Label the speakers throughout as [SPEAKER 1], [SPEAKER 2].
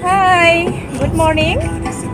[SPEAKER 1] Hi good morning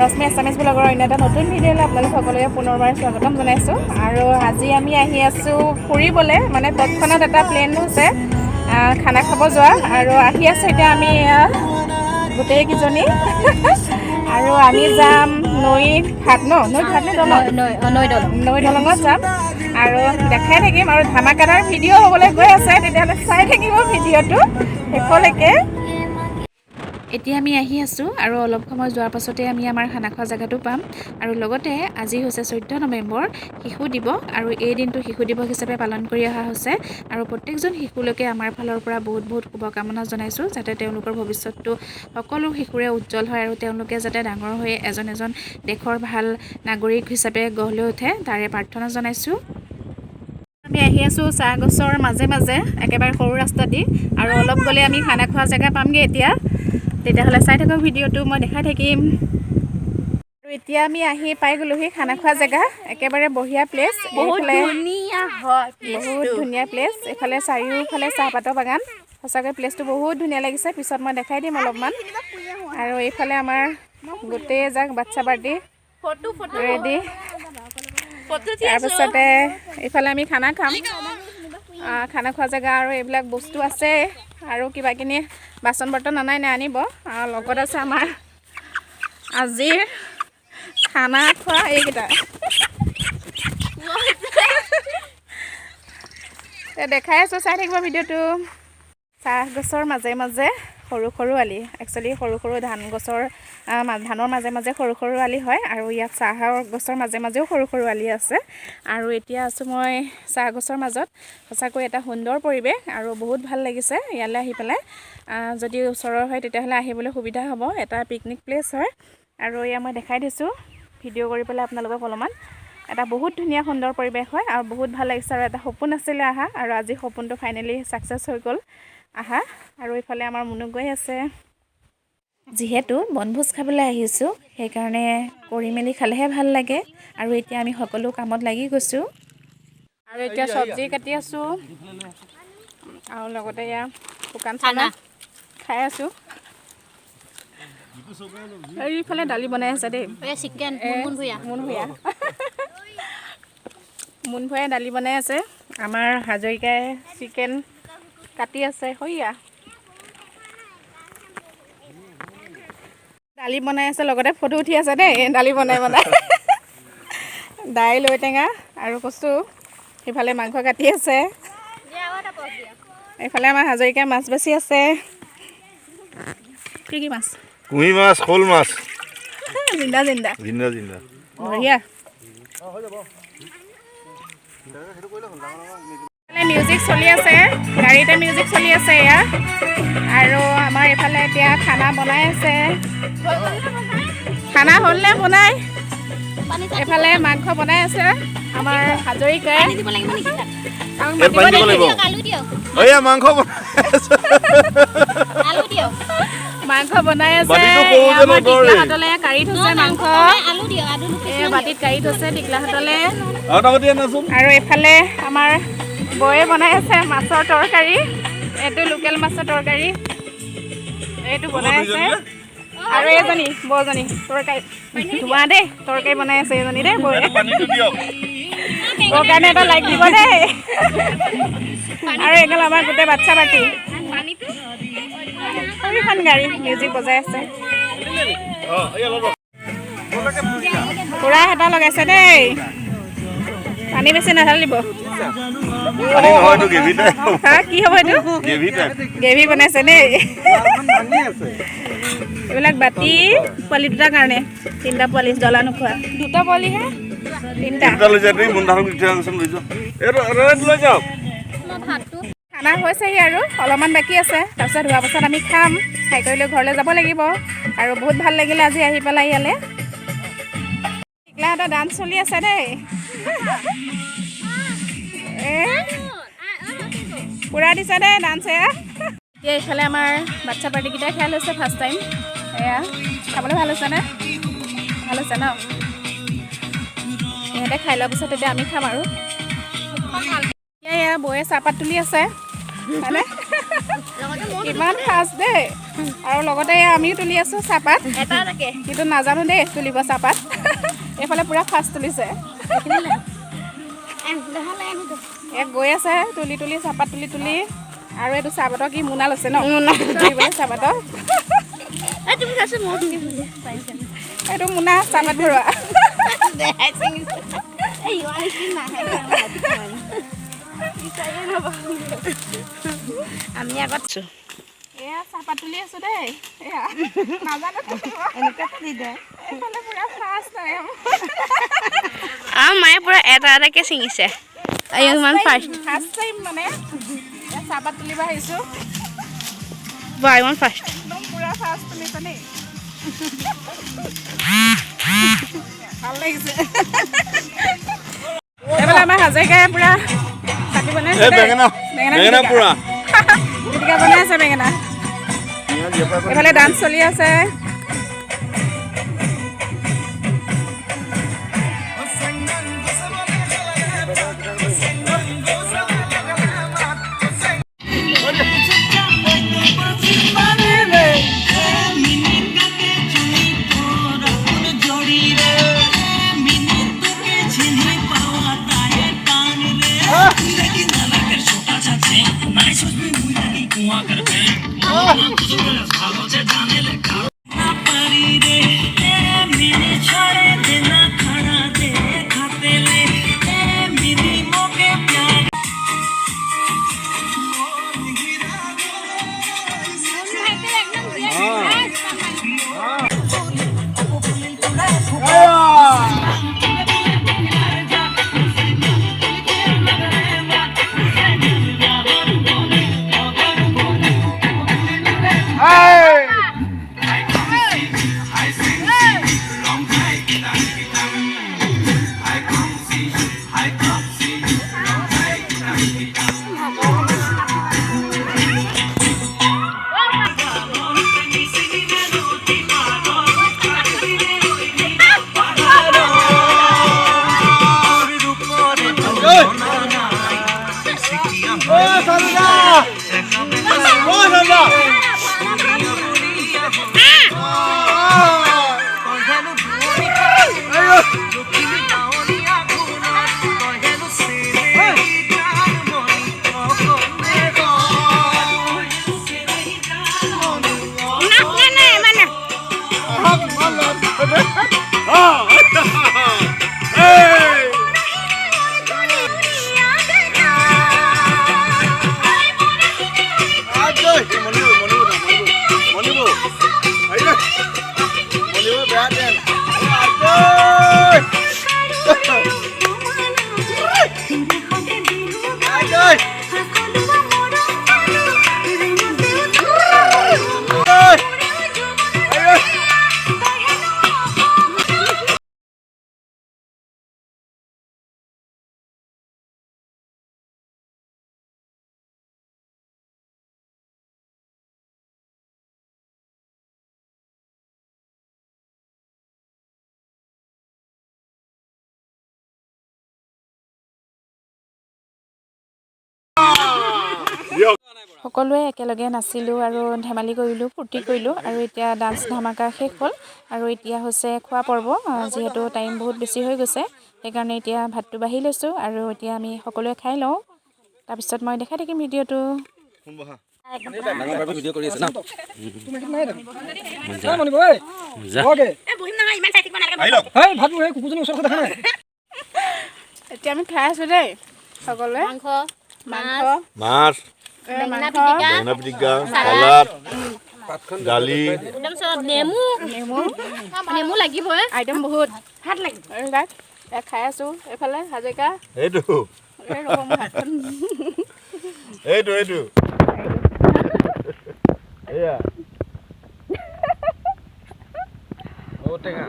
[SPEAKER 1] ৰশ্মি Assamese ব্লগৰ অন্য এটা নতুন ভিডিঅ'লৈ আপোনালোক সকলোকে পুনৰবাৰ স্বাগতম জনাইছোঁ আৰু আজি আমি আহি আছোঁ ফুৰিবলৈ মানে তৎক্ষণাত এটা প্লেন হৈছে খানা খাব যোৱা আৰু আহি আছোঁ এতিয়া আমি গোটেইকেইজনী আৰু আমি যাম নৈ ঘাট নে নৈ দলঙত যাম আৰু দেখাই থাকিম আৰু ধামাকাদাৰ ভিডিঅ' হ'বলৈ গৈ আছে তেতিয়াহ'লে চাই থাকিব ভিডিঅ'টো শেষলৈকে। এতিয়া আমি আহি আছোঁ আৰু অলপ সময় যোৱাৰ পাছতে আমি আমাৰ খানা খোৱা জেগাটো পাম আৰু লগতে আজি হৈছে 14 নৱেম্বৰ শিশু দিৱস আৰু এই দিনটো শিশু দিৱস হিচাপে পালন কৰি অহা হৈছে আৰু প্ৰত্যেকজন শিশুলৈকে আমাৰ ফালৰ পৰা বহুত শুভকামনা জনাইছোঁ যাতে তেওঁলোকৰ ভৱিষ্যতটো সকলো শিশুৰে উজ্জ্বল হয় আৰু তেওঁলোকে যাতে ডাঙৰ হৈ এজন দেশৰ ভাল নাগৰিক হিচাপে গঢ় লৈ উঠে তাৰে প্ৰাৰ্থনা জনাইছোঁ। আমি আহি আছোঁ চাহ গছৰ মাজে মাজে একেবাৰে সৰু ৰাস্তা দি আৰু অলপ গ'লে আমি খানা খোৱা জেগা পামগৈ এতিয়া তেতিয়াহ'লে চাই থাকক ভিডিঅ'টো মই দেখাই থাকিম। আৰু এতিয়া আমি আহি পাই গ'লোহি খানা খোৱা জেগা একেবাৰে বঢ়িয়া প্লেচ বহুত ধুনীয়া প্লেচ এইফালে চাৰিওফালে চাহপাতৰ বাগান সঁচাকৈ প্লেচটো বহুত ধুনীয়া লাগিছে পিছত মই দেখাই দিম অলপমান আৰু এইফালে আমাৰ গোটেই যাক বাচ্ছা পাৰ্টি ৰেডি তাৰপিছতে এইফালে আমি খানা খাম খানা খোৱা জেগা আৰু এইবিলাক বস্তু আছে আৰু কিবা কিনি বাচন বৰ্তন আনাই আনিব আৰু লগত আছে আমাৰ আজিৰ খানা খোৱা এইকেইটা দেখাই আছোঁ চাই থাকিব ভিডিঅ'টো। চাহ গছৰ মাজে মাজে সৰু আলি একচুৱেলি সৰু ধান গছৰ ধানৰ মাজে মাজে সৰু আলি হয় আৰু ইয়াত চাহৰ গছৰ মাজে মাজেও সৰু আলি আছে আৰু এতিয়া আছোঁ মই চাহ গছৰ মাজত সঁচাকৈ এটা সুন্দৰ পৰিৱেশ আৰু বহুত ভাল লাগিছে ইয়ালৈ আহি পেলাই যদি ওচৰৰ হয় তেতিয়াহ'লে আহিবলৈ সুবিধা হ'ব এটা পিকনিক প্লেচ হয় আৰু এয়া মই দেখাই দিছোঁ ভিডিঅ' কৰি পেলাই আপোনালোকক অলপমান এটা বহুত ধুনীয়া সুন্দৰ পৰিৱেশ হয় আৰু বহুত ভাল লাগিছে আৰু এটা সপোন আছিলে আহা আৰু আজি সপোনটো ফাইনেলি ছাকচেছ হৈ গ'ল আহা আৰু এইফালে আমাৰ মুনু গৈ আছে যিহেতু বনভোজ খাবলৈ আহিছোঁ সেইকাৰণে কৰি মেলি খালেহে ভাল লাগে আৰু এতিয়া আমি সকলো কামত লাগি গৈছোঁ আৰু এতিয়া চব্জি কাটি আছোঁ আৰু লগতে এয়া শুকান চানা খাই আছোঁ এইফালে দালি বনাই আছে দেই চিকেন মুন ভূঞাই দালি বনাই আছে আমাৰ হাজৰিকাই চিকেন কাটি আছে সৈয়া দালি বনাই আছে লগতে ফটো উঠি আছে দেই দালি বনাই দাইল ঔটেঙা আৰু কচু সেইফালে মাংস কাটি আছে এইফালে আমাৰ হাজৰিকাই মাছ বাছি আছে কি মাছ
[SPEAKER 2] কুঁহি মাছ শ'ল মাছ
[SPEAKER 1] জিন্দা বঢ়িয়া মিউজিক চলি আছে গাড়ীতে মিউজিক চলি আছে এয়া আৰু আমাৰ এইফালে এতিয়া খানা বনাই আছে খানা হ'লনে বনাই এইফালে মাংস বনাই আছে আমাৰ হাজৰিকাই মাংস বনাই আছে টিকলাহাতলৈ কাঢ়ি থৈছে মাংস বাতিত কাঢ়ি থৈছে টিকলাহাতলৈ আৰু এইফালে আমাৰ বৌয়ে বনাই আছে মাছৰ তৰকাৰী এইটো লোকেল মাছৰ তৰকাৰী এইটো বনাই আছে আৰু এজনী বৌজনী তৰকাৰী ধোৱা দেই তৰকাৰী বনাই আছে এজনী দেই বৌয়ে বৌৰ কাৰণে এটা লাইক দিব দেই আৰু এইগাল আমাৰ গোটেই বাচ্ছা পাৰ্টি এখন গাড়ী মিউজিক বজাই আছে পুৰা হেতা লগাইছে দেই পানী বেছি নাঢালিব কি হ'ব এইটো গ্ৰেভি বনাইছে দেই এইবিলাক বাতি পোৱালি দুটাৰ কাৰণে 3টা পোৱালি জ্বলা নোখোৱা 2টা পোৱালিহে 3টা খানা হৈছেহি আৰু অলপমান বাকী আছে তাৰপিছত হোৱাৰ পাছত আমি খাম খাই কৰি লৈ ঘৰলৈ যাব লাগিব আৰু বহুত ভাল লাগিলে আজি আহি পেলাই ইয়ালৈ টিকলাহঁতৰ ডান্স চলি আছে দেই পুৰা দিছে দেই ডান্স এয়া এতিয়া এইফালে আমাৰ বাচ্ছা পাৰ্টিকেইটাই খাই লৈছে ফাৰ্ষ্ট টাইম এয়া খাবলৈ ভাল হৈছেনে ভাল হৈছে ন ইহঁতে খাই লোৱাৰ পিছত তেতিয়া আমি খাম আৰু এয়া বৌয়ে চাহপাত তুলি আছে হয়নে কিমান ফাষ্ট দেই আৰু লগতে আমিও তুলি আছোঁ চাহপাত কিন্তু নাজানো দেই তুলিব চাহপাত এইফালে পূৰা ফাষ্ট তুলিছে গৈ আছে তুলি তুলি চাহপাত তুলি তুলি আৰু এইটো চাহপাতৰ কি মোনা লৈছে ন চাহপাতৰ এইটো মোনা চাহপাত ভৰোৱা আমি আগত এয়া চাহপাত তুলি আছো দেই এয়া নাজানো
[SPEAKER 2] মায়ে পুৰা এটা এটাকে ছিঙিছে
[SPEAKER 1] ফাৰ্ষ্ট টাইম মানে চাহপাত তুলিব আহিছোঁ
[SPEAKER 2] ইমান ফাৰ্ষ্ট
[SPEAKER 1] একদম পুৰা ফাৰ্ষ্ট তুলিছে দেই ভাল লাগিছে এইফালে আমাৰ হাজৰিকাই পুৰা কাটি বনাইছে বেঙেনা পিটিকা বনাই আছে বেঙেনা এইফালে ডান্স চলি আছে সকলোৱে একেলগে নাচিলোঁ আৰু ধেমালি কৰিলোঁ ফূৰ্তি কৰিলোঁ আৰু এতিয়া ডান্স ধামাকা শেষ হ'ল আৰু এতিয়া হৈছে খোৱা পৰ্ব যিহেতু টাইম বহুত বেছি হৈ গৈছে সেইকাৰণে এতিয়া ভাতটো বাঢ়ি লৈছোঁ আৰু এতিয়া আমি সকলোৱে খাই লওঁ তাৰপিছত মই দেখাই থাকিম ভিডিঅ'টো এতিয়া আমি খাই আছোঁ দেই সকলোৱে
[SPEAKER 3] মাছ বেঙেনা পিটিকা চালাড দালি
[SPEAKER 2] নেমু লাগিবই
[SPEAKER 1] আইটেম বহুত ভাত লাগিব খাই আছোঁ এইফালে হাজৰিকা
[SPEAKER 3] এইটো এয়া ঔটেঙা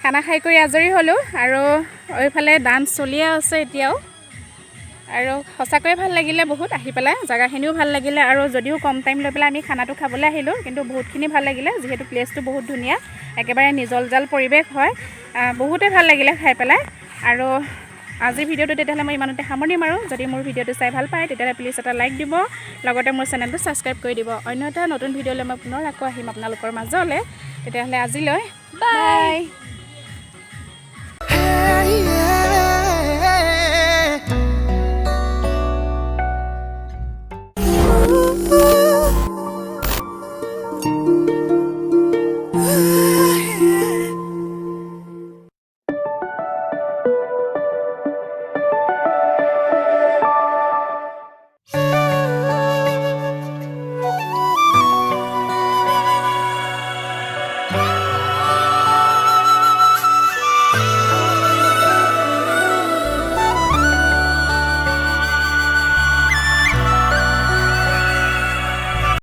[SPEAKER 1] খানা খাই কৰি আজৰি হ'লোঁ আৰু এইফালে ডান্স চলিয়ে আছে এতিয়াও আৰু সঁচাকৈয়ে ভাল লাগিলে বহুত আহি পেলাই জেগাখিনিও ভাল লাগিলে আৰু যদিও কম টাইম লৈ পেলাই আমি খানাটো খাবলৈ আহিলোঁ কিন্তু বহুতখিনি ভাল লাগিলে যিহেতু প্লেচটো বহুত ধুনীয়া একেবাৰে নিজলজাল পৰিৱেশ হয় বহুতেই ভাল লাগিলে খাই পেলাই আৰু আজিৰ ভিডিঅ'টো তেতিয়াহ'লে মই ইমানতে সামৰণি মাৰোঁ যদি মোৰ ভিডিঅ'টো চাই ভাল পায় তেতিয়াহ'লে প্লিজ এটা লাইক দিব লগতে মোৰ চেনেলটো ছাবস্ক্ৰাইব কৰি দিব অন্য এটা নতুন ভিডিঅ'লৈ মই পুনৰ আকৌ আহিম আপোনালোকৰ মাজলৈ তেতিয়াহ'লে আজিলৈ বাই